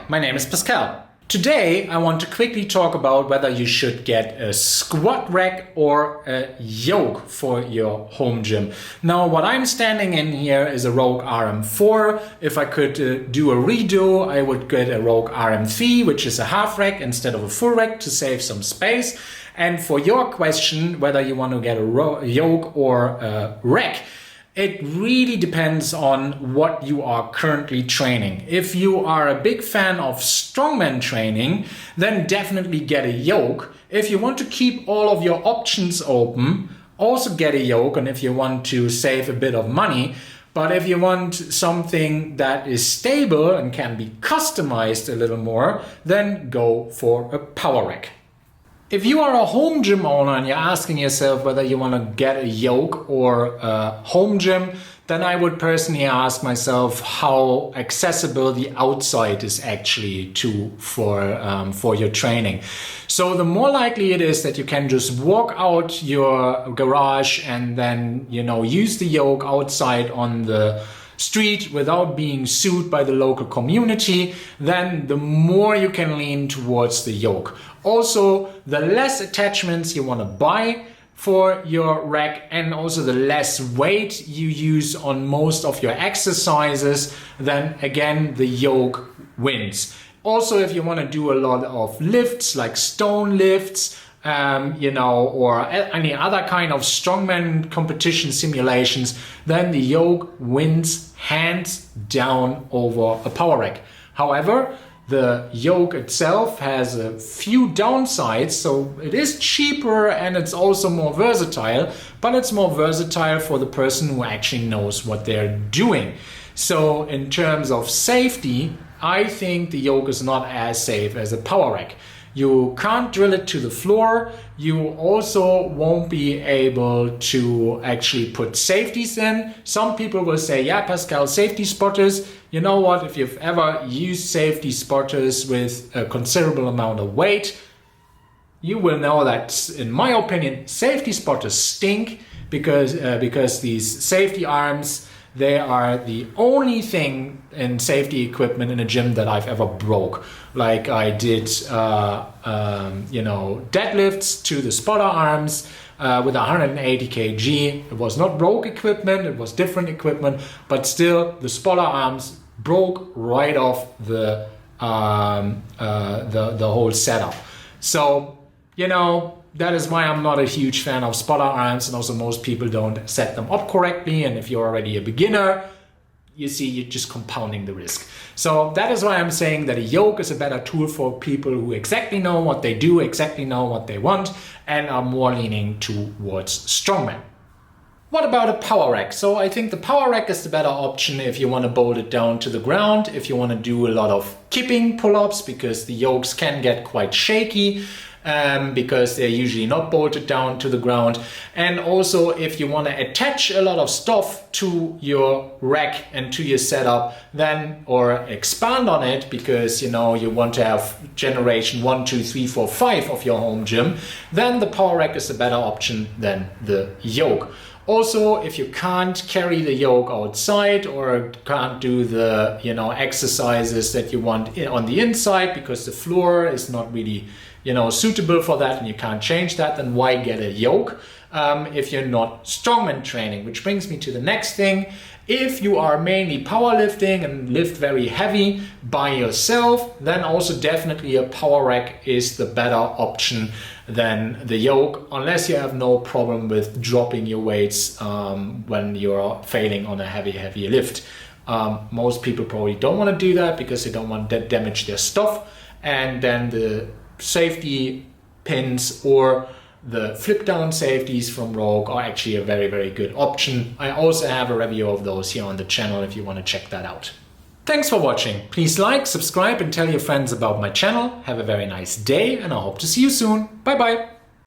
my name is Pascal. Today I want to quickly talk about whether you should get a squat rack or a yoke for your home gym. Now what I'm standing in here is a Rogue RM4. If I could do a redo, I would get a Rogue RM3, which is a half rack instead of a full rack to save some space. And for your question, whether you want to get a yoke or a rack, it really depends on what you are currently training. If you are a big fan of strongman training, then definitely get a yoke. If you want to keep all of your options open, also get a yoke. And if you want to save a bit of money, but if you want something that is stable and can be customized a little more, then go for a power rack. If you are a home gym owner and you're asking yourself whether you want to get a yoke or a home gym, then I would personally ask myself how accessible the outside is actually for your training. So the more likely it is that you can just walk out your garage and then, use the yoke outside on the street without being sued by the local community, then the more you can lean towards the yoke. Also, the less attachments you want to buy for your rack and also the less weight you use on most of your exercises, then again the yoke wins. Also, if you want to do a lot of lifts like stone lifts, or any other kind of strongman competition simulations, then the yoke wins hands down over a power rack. However, the yoke itself has a few downsides, so it is cheaper and it's also more versatile, but it's more versatile for the person who actually knows what they're doing. So in terms of safety, I think the yoke is not as safe as a power rack. You can't drill it to the floor. You also won't be able to actually put safeties in. Some people will say, yeah, Pascal, safety spotters. You know what? If you've ever used safety spotters with a considerable amount of weight, you will know that, in my opinion, safety spotters stink because these safety arms, they are the only thing in safety equipment in a gym that I've ever broke. Like I did, deadlifts to the spotter arms with 180 kg. It was not broke equipment, it was different equipment, but still the spotter arms broke right off the whole setup. So, that is why I'm not a huge fan of spotter arms, and also most people don't set them up correctly. And if you're already a beginner, you see, you're just compounding the risk. So that is why I'm saying that a yoke is a better tool for people who exactly know what they do, exactly know what they want, and are more leaning towards strongman. What about a power rack? So I think the power rack is the better option if you want to bolt it down to the ground, if you want to do a lot of kipping pull-ups, because the yokes can get quite shaky. Because they're usually not bolted down to the ground. And also if you want to attach a lot of stuff to your rack and to your setup, then, or expand on it because you want to have generation 1, 2, 3, 4, 5 of your home gym, then the power rack is a better option than the yoke. Also, if you can't carry the yoke outside or can't do the exercises that you want on the inside because the floor is not really suitable for that and you can't change that, then why get a yoke if you're not strongman training? Which brings me to the next thing. If you are mainly powerlifting and lift very heavy by yourself, then also definitely a power rack is the better option than the yoke, unless you have no problem with dropping your weights when you're failing on a heavy lift. Most people probably don't want to do that because they don't want to damage their stuff, and then the safety pins or the flip down safeties from Rogue are actually a very, very good option. I also have a review of those here on the channel if you want to check that out. Thanks for watching. Please like, subscribe and tell your friends about my channel. Have a very nice day and I hope to see you soon. Bye bye.